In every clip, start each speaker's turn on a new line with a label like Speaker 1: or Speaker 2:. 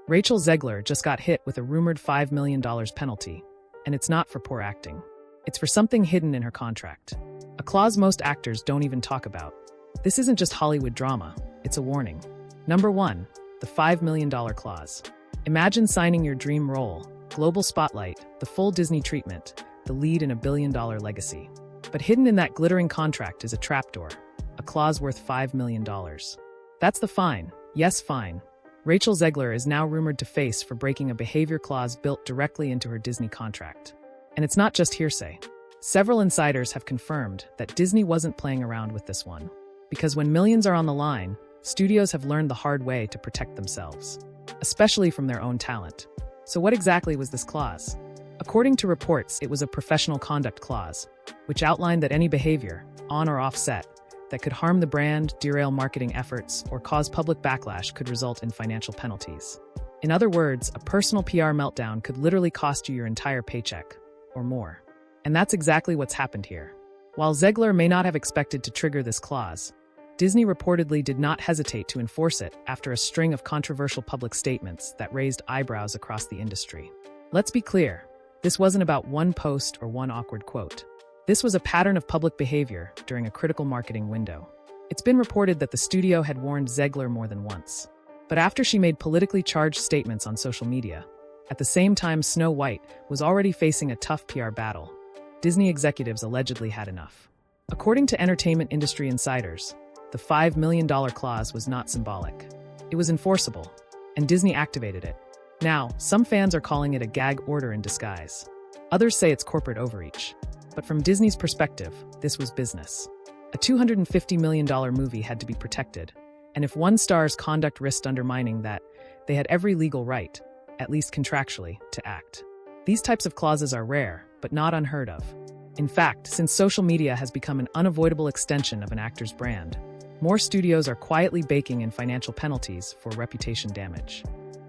Speaker 1: Rachel Zegler just got hit with a rumored $5 million penalty, and it's not for poor acting. It's for something hidden in her contract. A clause most actors don't even talk about. This isn't just Hollywood drama, it's a warning. Number 1, the $5 million clause. Imagine signing your dream role, global spotlight, the full Disney treatment, the lead in a billion-dollar legacy. But hidden in that glittering contract is a trapdoor, a clause worth $5 million. That's the fine. Yes, fine. Rachel Zegler is now rumored to face for breaking a behavior clause built directly into her Disney contract. And it's not just hearsay. Several insiders have confirmed that Disney wasn't playing around with this one. Because when millions are on the line, studios have learned the hard way to protect themselves, especially from their own talent. So what exactly was this clause? According to reports, it was a professional conduct clause, which outlined that any behavior, on or off set, that could harm the brand, derail marketing efforts, or cause public backlash could result in financial penalties. In other words, a personal PR meltdown could literally cost you your entire paycheck, or more. And that's exactly what's happened here. While Zegler may not have expected to trigger this clause, Disney reportedly did not hesitate to enforce it after a string of controversial public statements that raised eyebrows across the industry. Let's be clear, this wasn't about one post or one awkward quote. This was a pattern of public behavior during a critical marketing window. It's been reported that the studio had warned Zegler more than once. But after she made politically charged statements on social media, at the same time Snow White was already facing a tough PR battle, Disney executives allegedly had enough. According to entertainment industry insiders, the $5 million clause was not symbolic. It was enforceable, and Disney activated it. Now, some fans are calling it a gag order in disguise. Others say it's corporate overreach. But from Disney's perspective, this was business. A $250 million movie had to be protected, and if one star's conduct risked undermining that, they had every legal right, at least contractually, to act. These types of clauses are rare, but not unheard of. In fact, since social media has become an unavoidable extension of an actor's brand, more studios are quietly baking in financial penalties for reputation damage.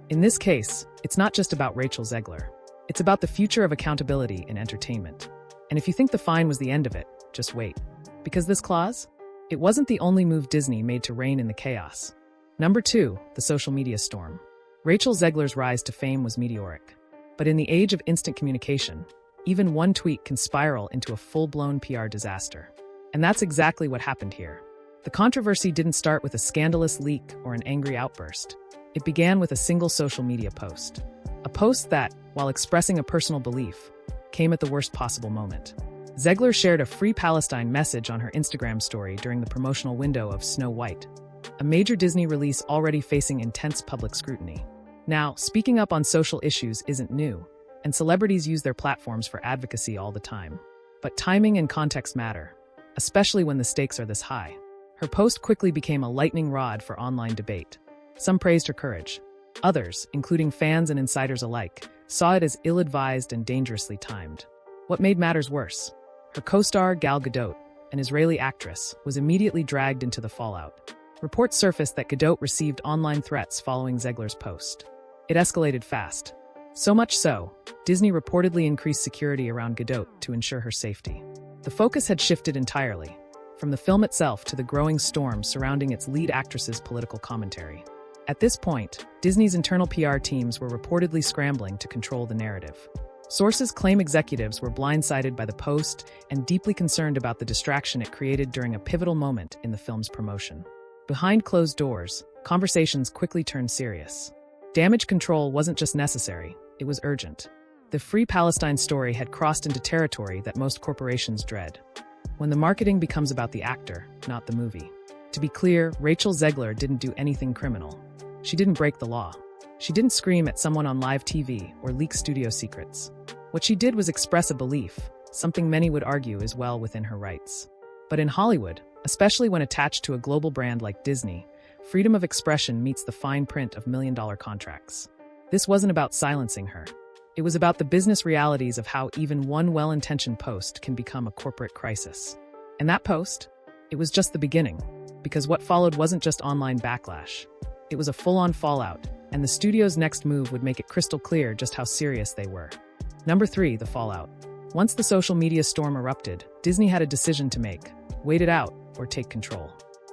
Speaker 1: In this case, it's not just about Rachel Zegler. It's about the future of accountability in entertainment. And if you think the fine was the end of it, just wait. Because this clause? It wasn't the only move Disney made to rein in the chaos. Number 2, the social media storm. Rachel Zegler's rise to fame was meteoric. But in the age of instant communication, even one tweet can spiral into a full-blown PR disaster. And that's exactly what happened here. The controversy didn't start with a scandalous leak or an angry outburst. It began with a single social media post. A post that, while expressing a personal belief, came at the worst possible moment. Zegler shared a Free Palestine message on her Instagram story during the promotional window of Snow White, a major Disney release already facing intense public scrutiny. Now, speaking up on social issues isn't new, and celebrities use their platforms for advocacy all the time. But timing and context matter, especially when the stakes are this high. Her post quickly became a lightning rod for online debate. Some praised her courage. Others, including fans and insiders alike, saw it as ill-advised and dangerously timed. What made matters worse? Her co-star, Gal Gadot, an Israeli actress, was immediately dragged into the fallout. Reports surfaced that Gadot received online threats following Zegler's post. It escalated fast. So much so, Disney reportedly increased security around Gadot to ensure her safety. The focus had shifted entirely, from the film itself to the growing storm surrounding its lead actress's political commentary. At this point, Disney's internal PR teams were reportedly scrambling to control the narrative. Sources claim executives were blindsided by the post and deeply concerned about the distraction it created during a pivotal moment in the film's promotion. Behind closed doors, conversations quickly turned serious. Damage control wasn't just necessary, it was urgent. The Free Palestine story had crossed into territory that most corporations dread. When the marketing becomes about the actor, not the movie. To be clear, Rachel Zegler didn't do anything criminal. She didn't break the law. She didn't scream at someone on live TV or leak studio secrets. What she did was express a belief, something many would argue is well within her rights. But in Hollywood, especially when attached to a global brand like Disney, freedom of expression meets the fine print of million-dollar contracts. This wasn't about silencing her. It was about the business realities of how even one well-intentioned post can become a corporate crisis. And that post? It was just the beginning, because what followed wasn't just online backlash. It was a full-on fallout, and the studio's next move would make it crystal clear just how serious they were. Number 3, the fallout. Once the social media storm erupted, Disney had a decision to make: wait it out or take control.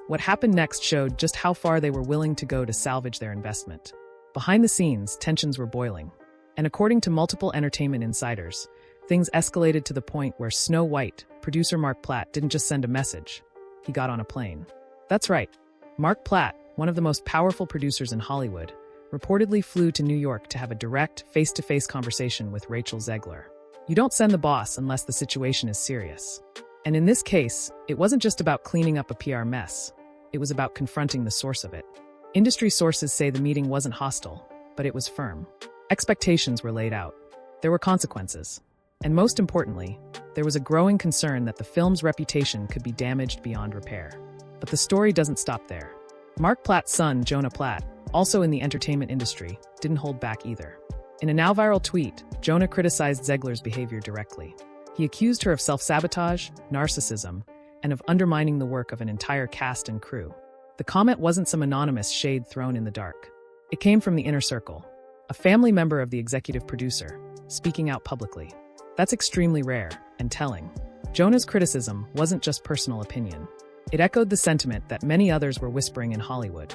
Speaker 1: What happened next showed just how far they were willing to go to salvage their investment. Behind the scenes, tensions were boiling. And according to multiple entertainment insiders, things escalated to the point where Snow White, producer Mark Platt, didn't just send a message. He got on a plane. That's right. Mark Platt, one of the most powerful producers in Hollywood, reportedly flew to New York to have a direct, face-to-face conversation with Rachel Zegler. You don't send the boss unless the situation is serious. And in this case, it wasn't just about cleaning up a PR mess. It was about confronting the source of it. Industry sources say the meeting wasn't hostile, but it was firm. Expectations were laid out. There were consequences. And most importantly, there was a growing concern that the film's reputation could be damaged beyond repair. But the story doesn't stop there. Mark Platt's son, Jonah Platt, also in the entertainment industry, didn't hold back either. In a now-viral tweet, Jonah criticized Zegler's behavior directly. He accused her of self-sabotage, narcissism, and of undermining the work of an entire cast and crew. The comment wasn't some anonymous shade thrown in the dark. It came from the inner circle, a family member of the executive producer, speaking out publicly. That's extremely rare and telling. Jonah's criticism wasn't just personal opinion. It echoed the sentiment that many others were whispering in Hollywood,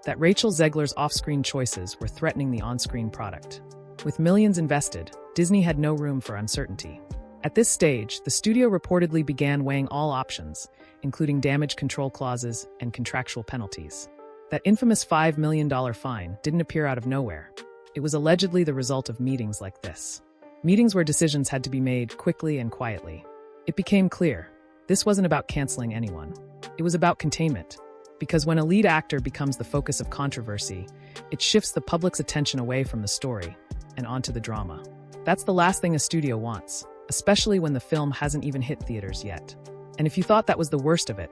Speaker 1: that Rachel Zegler's off-screen choices were threatening the on-screen product. With millions invested, Disney had no room for uncertainty. At this stage, the studio reportedly began weighing all options, including damage control clauses and contractual penalties. That infamous $5 million fine didn't appear out of nowhere. It was allegedly the result of meetings like this. Meetings where decisions had to be made quickly and quietly. It became clear, this wasn't about canceling anyone. It was about containment. Because when a lead actor becomes the focus of controversy, it shifts the public's attention away from the story and onto the drama. That's the last thing a studio wants, especially when the film hasn't even hit theaters yet. And if you thought that was the worst of it,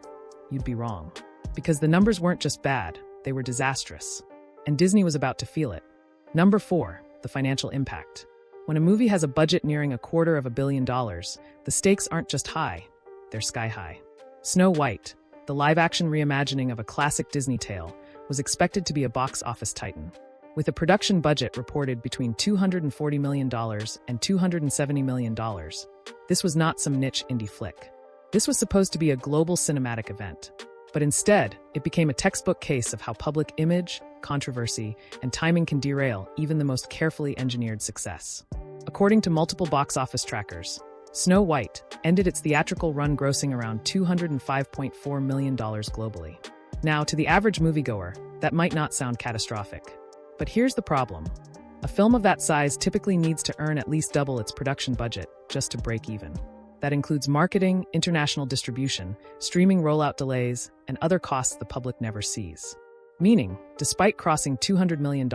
Speaker 1: you'd be wrong. Because the numbers weren't just bad, they were disastrous. And Disney was about to feel it. Number 4, the financial impact. When a movie has a budget nearing $250 million, the stakes aren't just high, they're sky high. Snow White, the live-action reimagining of a classic Disney tale, was expected to be a box office titan. With a production budget reported between $240 million and $270 million, this was not some niche indie flick. This was supposed to be a global cinematic event. But instead, it became a textbook case of how public image, controversy, and timing can derail even the most carefully engineered success. According to multiple box office trackers, Snow White ended its theatrical run grossing around $205.4 million globally. Now, to the average moviegoer, that might not sound catastrophic. But here's the problem. A film of that size typically needs to earn at least double its production budget just to break even. That includes marketing, international distribution, streaming rollout delays, and other costs the public never sees. Meaning, despite crossing $200 million,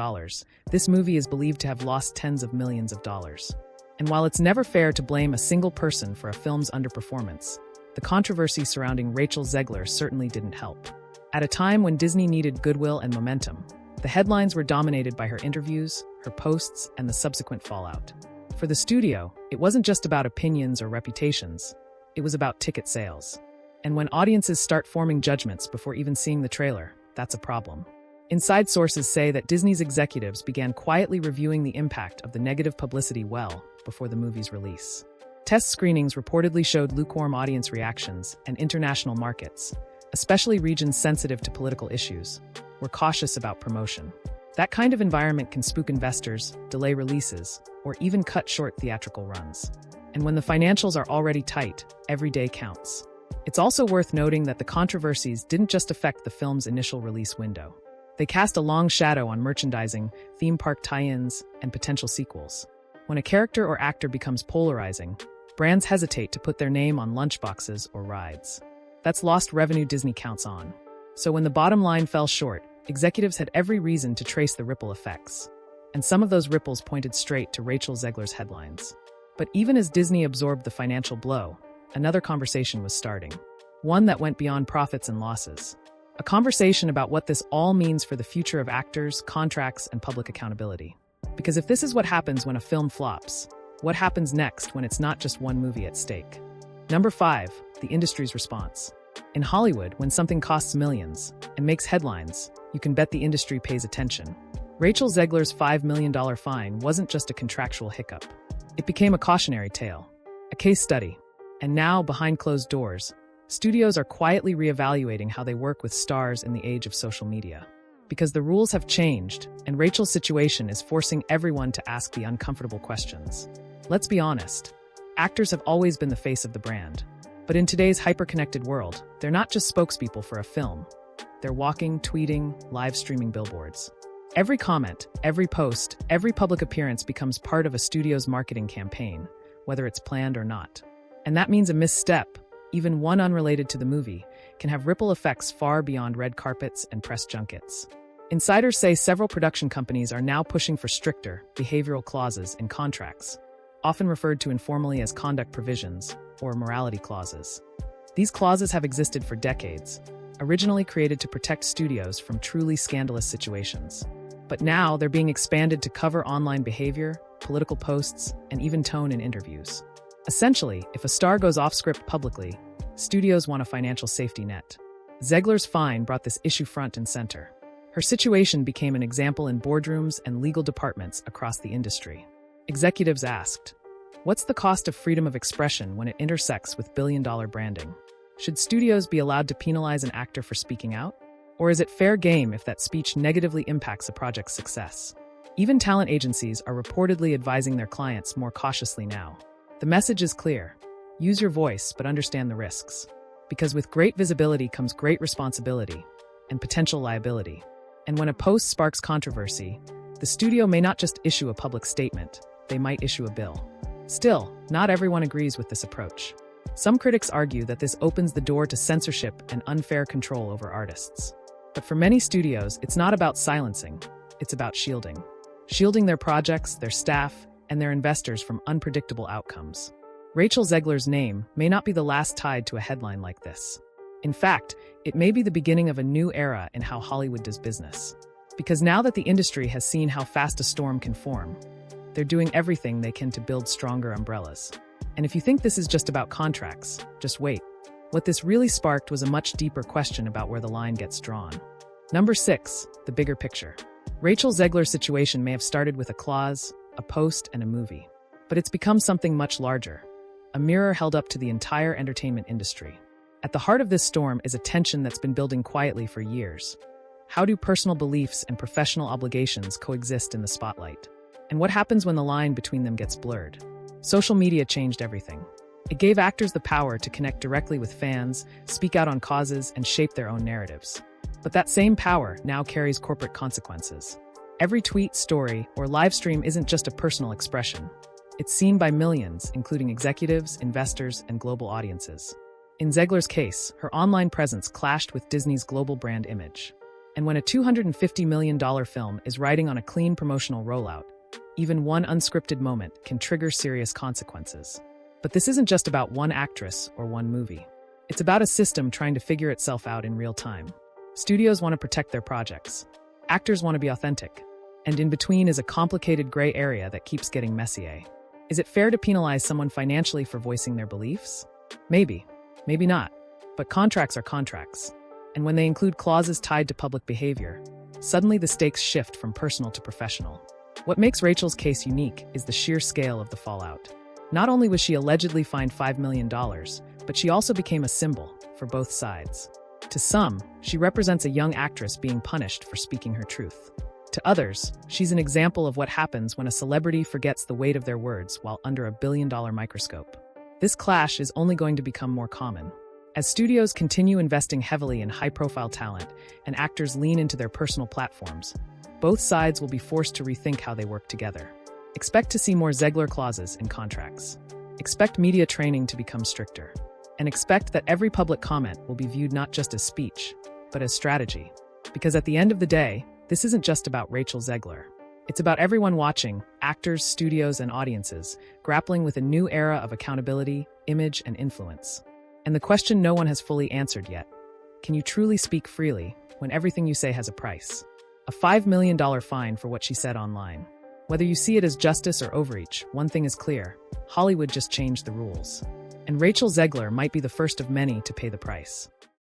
Speaker 1: this movie is believed to have lost tens of millions of dollars. And while it's never fair to blame a single person for a film's underperformance, the controversy surrounding Rachel Zegler certainly didn't help. At a time when Disney needed goodwill and momentum, the headlines were dominated by her interviews, her posts, and the subsequent fallout. For the studio, it wasn't just about opinions or reputations, it was about ticket sales. And when audiences start forming judgments before even seeing the trailer, that's a problem. Inside sources say that Disney's executives began quietly reviewing the impact of the negative publicity well before the movie's release. Test screenings reportedly showed lukewarm audience reactions, and international markets, especially regions sensitive to political issues, were cautious about promotion. That kind of environment can spook investors, delay releases, or even cut short theatrical runs. And when the financials are already tight, every day counts. It's also worth noting that the controversies didn't just affect the film's initial release window. They cast a long shadow on merchandising, theme park tie-ins, and potential sequels. When a character or actor becomes polarizing, brands hesitate to put their name on lunchboxes or rides. That's lost revenue Disney counts on. So when the bottom line fell short, executives had every reason to trace the ripple effects. And some of those ripples pointed straight to Rachel Zegler's headlines. But even as Disney absorbed the financial blow, another conversation was starting. One that went beyond profits and losses. A conversation about what this all means for the future of actors, contracts, and public accountability. Because if this is what happens when a film flops, what happens next when it's not just one movie at stake? Number 5, the industry's response. In Hollywood, when something costs millions and makes headlines, you can bet the industry pays attention. Rachel Zegler's $5 million fine wasn't just a contractual hiccup. It became a cautionary tale, a case study. And now, behind closed doors, studios are quietly reevaluating how they work with stars in the age of social media. Because the rules have changed, and Rachel's situation is forcing everyone to ask the uncomfortable questions. Let's be honest. Actors have always been the face of the brand. But in today's hyper-connected world, they're not just spokespeople for a film. They're walking, tweeting, live streaming billboards. Every comment, every post, every public appearance becomes part of a studio's marketing campaign, whether it's planned or not. And that means a misstep, even one unrelated to the movie, can have ripple effects far beyond red carpets and press junkets. Insiders say several production companies are now pushing for stricter behavioral clauses in contracts, often referred to informally as conduct provisions or morality clauses. These clauses have existed for decades, originally created to protect studios from truly scandalous situations. But now they're being expanded to cover online behavior, political posts, and even tone in interviews. Essentially, if a star goes off script publicly, studios want a financial safety net. Zegler's fine brought this issue front and center. Her situation became an example in boardrooms and legal departments across the industry. Executives asked, "What's the cost of freedom of expression when it intersects with billion-dollar branding? Should studios be allowed to penalize an actor for speaking out? Or is it fair game if that speech negatively impacts a project's success?" Even talent agencies are reportedly advising their clients more cautiously now. The message is clear. Use your voice, but understand the risks. Because with great visibility comes great responsibility and potential liability. And when a post sparks controversy, the studio may not just issue a public statement, they might issue a bill. Still, not everyone agrees with this approach. Some critics argue that this opens the door to censorship and unfair control over artists. But for many studios, it's not about silencing, it's about shielding. Shielding their projects, their staff, and their investors from unpredictable outcomes. Rachel Zegler's name may not be the last tied to a headline like this. In fact, it may be the beginning of a new era in how Hollywood does business. Because now that the industry has seen how fast a storm can form, they're doing everything they can to build stronger umbrellas. And if you think this is just about contracts, just wait. What this really sparked was a much deeper question about where the line gets drawn. Number 6, the bigger picture. Rachel Zegler's situation may have started with a clause, a post, and a movie. But it's become something much larger. A mirror held up to the entire entertainment industry. At the heart of this storm is a tension that's been building quietly for years. How do personal beliefs and professional obligations coexist in the spotlight? And what happens when the line between them gets blurred? Social media changed everything. It gave actors the power to connect directly with fans, speak out on causes, and shape their own narratives. But that same power now carries corporate consequences. Every tweet, story, or live stream isn't just a personal expression. It's seen by millions, including executives, investors, and global audiences. In Zegler's case, her online presence clashed with Disney's global brand image. And when a $250 million film is riding on a clean promotional rollout, even one unscripted moment can trigger serious consequences. But this isn't just about one actress or one movie. It's about a system trying to figure itself out in real time. Studios want to protect their projects. Actors want to be authentic. And in between is a complicated gray area that keeps getting messier. Is it fair to penalize someone financially for voicing their beliefs? Maybe. Maybe not. But contracts are contracts. And when they include clauses tied to public behavior, suddenly the stakes shift from personal to professional. What makes Rachel's case unique is the sheer scale of the fallout. Not only was she allegedly fined $5 million, but she also became a symbol for both sides. To some, she represents a young actress being punished for speaking her truth. To others, she's an example of what happens when a celebrity forgets the weight of their words while under a billion-dollar microscope. This clash is only going to become more common. As studios continue investing heavily in high-profile talent and actors lean into their personal platforms, both sides will be forced to rethink how they work together. Expect to see more Zegler clauses in contracts. Expect media training to become stricter. And expect that every public comment will be viewed not just as speech, but as strategy. Because at the end of the day, this isn't just about Rachel Zegler. It's about everyone watching, actors, studios, and audiences, grappling with a new era of accountability, image, and influence. And the question no one has fully answered yet: can you truly speak freely when everything you say has a price? A $5 million fine for what she said online. Whether you see it as justice or overreach, one thing is clear: Hollywood just changed the rules. And Rachel Zegler might be the first of many to pay the price.